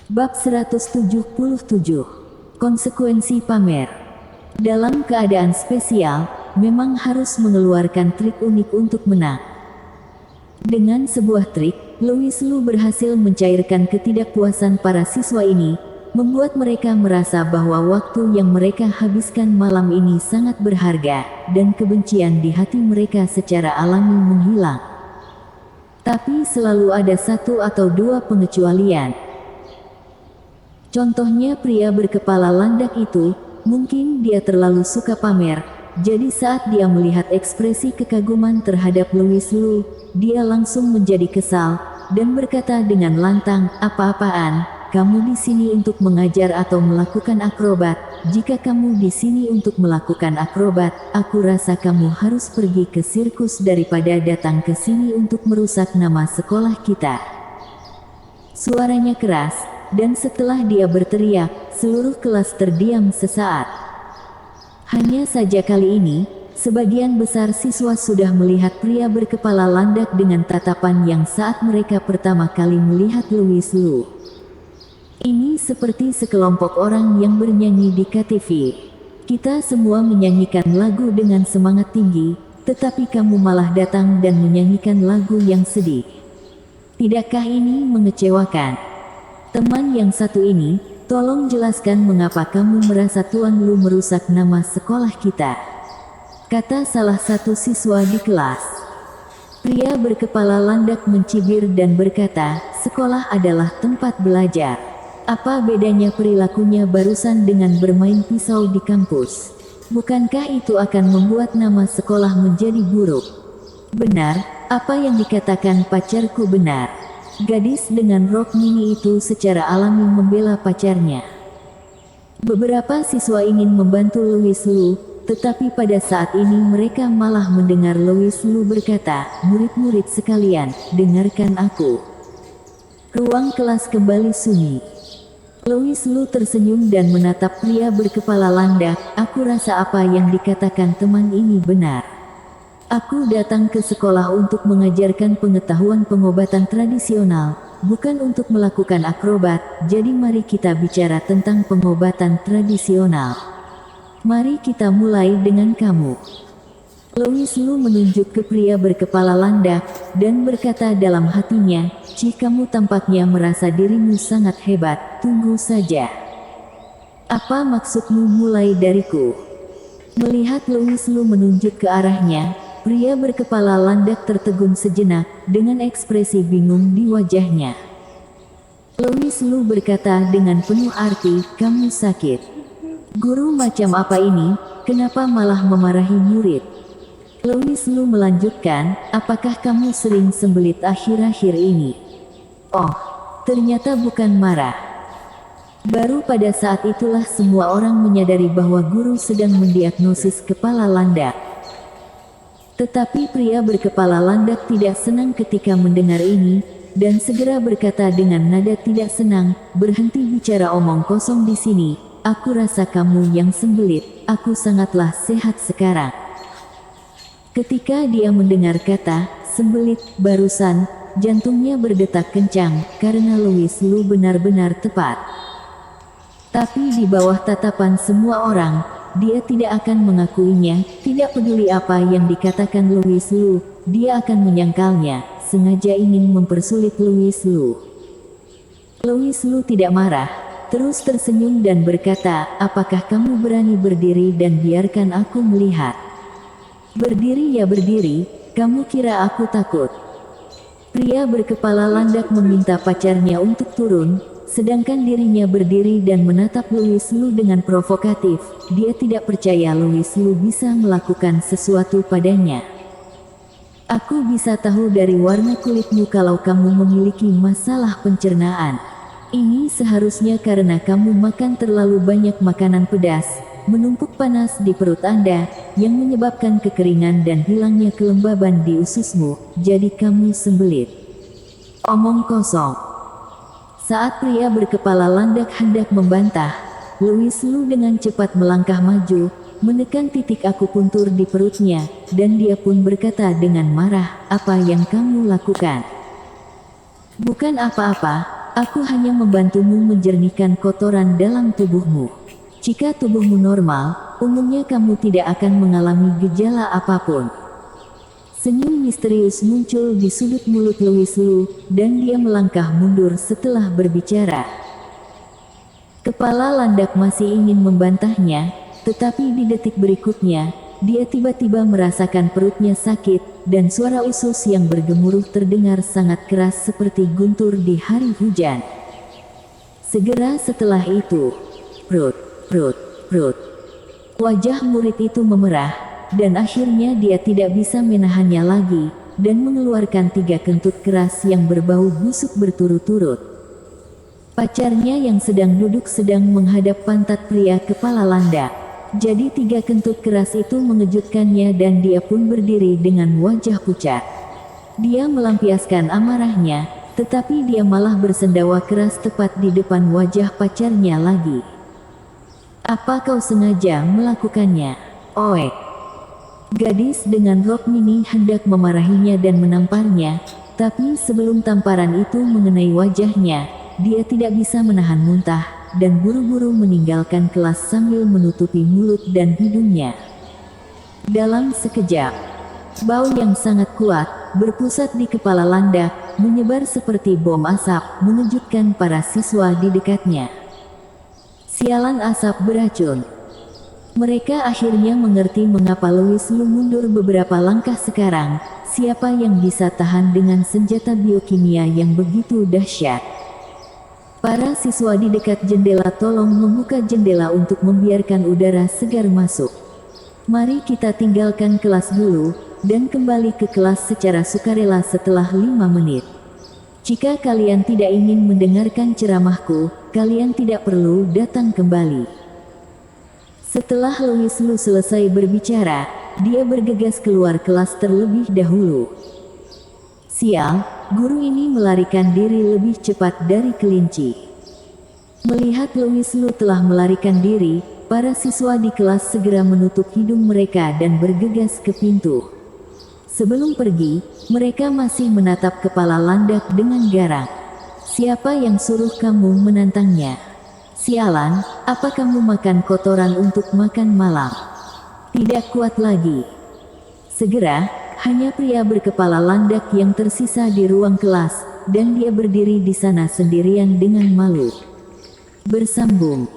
Bab 177. Konsekuensi pamer. Dalam keadaan spesial, memang harus mengeluarkan trik unik untuk menang. Dengan sebuah trik, Louis Lu berhasil mencairkan ketidakpuasan para siswa ini, membuat mereka merasa bahwa waktu yang mereka habiskan malam ini sangat berharga, dan kebencian di hati mereka secara alami menghilang. Tapi selalu ada satu atau dua pengecualian. Contohnya pria berkepala landak itu, mungkin dia terlalu suka pamer, jadi saat dia melihat ekspresi kekaguman terhadap Louis Lu, dia langsung menjadi kesal, dan berkata dengan lantang, "Apa-apaan, kamu di sini untuk mengajar atau melakukan akrobat? Jika kamu di sini untuk melakukan akrobat, aku rasa kamu harus pergi ke sirkus daripada datang ke sini untuk merusak nama sekolah kita." Suaranya keras, dan setelah dia berteriak, seluruh kelas terdiam sesaat. Hanya saja kali ini, sebagian besar siswa sudah melihat pria berkepala landak dengan tatapan yang saat mereka pertama kali melihat Louis Lu. Ini seperti sekelompok orang yang bernyanyi di KTV. Kita semua menyanyikan lagu dengan semangat tinggi, tetapi kamu malah datang dan menyanyikan lagu yang sedih. Tidakkah ini mengecewakan? Teman yang satu ini, tolong jelaskan mengapa kamu merasa Tuan Lu merusak nama sekolah kita, kata salah satu siswa di kelas. Pria berkepala landak mencibir dan berkata, "Sekolah adalah tempat belajar. Apa bedanya perilakunya barusan dengan bermain pisau di kampus? Bukankah itu akan membuat nama sekolah menjadi buruk?" "Benar, apa yang dikatakan pacarku benar." Gadis dengan rok mini itu secara alami membela pacarnya. Beberapa siswa ingin membantu Louis Lu, tetapi pada saat ini mereka malah mendengar Louis Lu berkata, "Murid-murid sekalian, dengarkan aku." Ruang kelas kembali sunyi. Louis Lu tersenyum dan menatap pria berkepala landak. "Aku rasa apa yang dikatakan teman ini benar. Aku datang ke sekolah untuk mengajarkan pengetahuan pengobatan tradisional, bukan untuk melakukan akrobat, jadi mari kita bicara tentang pengobatan tradisional. Mari kita mulai dengan kamu." Louis Lu menunjuk ke pria berkepala landak, dan berkata dalam hatinya, "Cih, kamu tampaknya merasa dirimu sangat hebat, tunggu saja. Apa maksudmu mulai dariku?" Melihat Louis Lu menunjuk ke arahnya, pria berkepala landak tertegun sejenak, dengan ekspresi bingung di wajahnya. Louis Lu berkata dengan penuh arti, "Kamu sakit. Guru macam apa ini, kenapa malah memarahi murid?" Louis Lu melanjutkan, "Apakah kamu sering sembelit akhir-akhir ini?" Oh, ternyata bukan marah. Baru pada saat itulah semua orang menyadari bahwa guru sedang mendiagnosis kepala landak. Tetapi pria berkepala landak tidak senang ketika mendengar ini, dan segera berkata dengan nada tidak senang, "Berhenti bicara omong kosong di sini, aku rasa kamu yang sembelit, aku sangatlah sehat sekarang." Ketika dia mendengar kata sembelit barusan, jantungnya berdetak kencang, karena Louis Lu benar-benar tepat. Tapi di bawah tatapan semua orang, dia tidak akan mengakuinya, tidak peduli apa yang dikatakan Louis Lu, dia akan menyangkalnya, sengaja ingin mempersulit Louis Lu. Louis Lu tidak marah, terus tersenyum dan berkata, "Apakah kamu berani berdiri dan biarkan aku melihat?" "Berdiri ya berdiri, kamu kira aku takut?" Pria berkepala landak meminta pacarnya untuk turun, sedangkan dirinya berdiri dan menatap Louis Lu dengan provokatif. Dia tidak percaya Louis Lu bisa melakukan sesuatu padanya. "Aku bisa tahu dari warna kulitmu kalau kamu memiliki masalah pencernaan. Ini seharusnya karena kamu makan terlalu banyak makanan pedas, menumpuk panas di perut Anda, yang menyebabkan kekeringan dan hilangnya kelembaban di ususmu, jadi kamu sembelit." Omong kosong. Saat pria berkepala landak hendak membantah, Louis Lu dengan cepat melangkah maju, menekan titik akupuntur di perutnya, dan dia pun berkata dengan marah, "Apa yang kamu lakukan?" "Bukan apa-apa, Aku hanya membantumu menjernihkan kotoran dalam tubuhmu. Jika tubuhmu normal, umumnya kamu tidak akan mengalami gejala apapun. Senyum misterius muncul di sudut mulut Louis Lu, dan dia melangkah mundur setelah berbicara. Kepala Landak masih ingin membantahnya, tetapi di detik berikutnya, dia tiba-tiba merasakan perutnya sakit, dan suara usus yang bergemuruh terdengar sangat keras seperti guntur di hari hujan. Segera setelah itu, prut, prut. Wajah murid itu memerah, dan akhirnya dia tidak bisa menahannya lagi, dan mengeluarkan 3 kentut keras yang berbau busuk berturut-turut. Pacarnya yang sedang duduk sedang menghadap pantat pria kepala Landak. Jadi 3 kentut keras itu mengejutkannya dan dia pun berdiri dengan wajah pucat. Dia melampiaskan amarahnya, tetapi dia malah bersendawa keras tepat di depan wajah pacarnya lagi. Apa kau sengaja melakukannya? Oek. Gadis dengan rok mini hendak memarahinya dan menamparnya, tapi sebelum tamparan itu mengenai wajahnya, dia tidak bisa menahan muntah, dan buru-buru meninggalkan kelas sambil menutupi mulut dan hidungnya. Dalam sekejap, bau yang sangat kuat, berpusat di kepala Landak, menyebar seperti bom asap, mengejutkan para siswa di dekatnya. Sialan asap beracun. Mereka akhirnya mengerti mengapa Louis Lu mundur beberapa langkah sekarang. Siapa yang bisa tahan dengan senjata biokimia yang begitu dahsyat? Para siswa di dekat jendela tolong membuka jendela untuk membiarkan udara segar masuk. Mari kita tinggalkan kelas dulu, dan kembali ke kelas secara sukarela setelah 5 menit. Jika kalian tidak ingin mendengarkan ceramahku, kalian tidak perlu datang kembali. Setelah Louis Lu selesai berbicara, dia bergegas keluar kelas terlebih dahulu. Sial, guru ini melarikan diri lebih cepat dari kelinci. Melihat Louis Lu telah melarikan diri, para siswa di kelas segera menutup hidung mereka dan bergegas ke pintu. Sebelum pergi, mereka masih menatap kepala Landak dengan garang. Siapa yang suruh kamu menantangnya? Sialan, apa kamu makan kotoran untuk makan malam? Tidak kuat lagi. Segera, hanya pria berkepala Landak yang tersisa di ruang kelas, dan dia berdiri di sana sendirian dengan malu. Bersambung.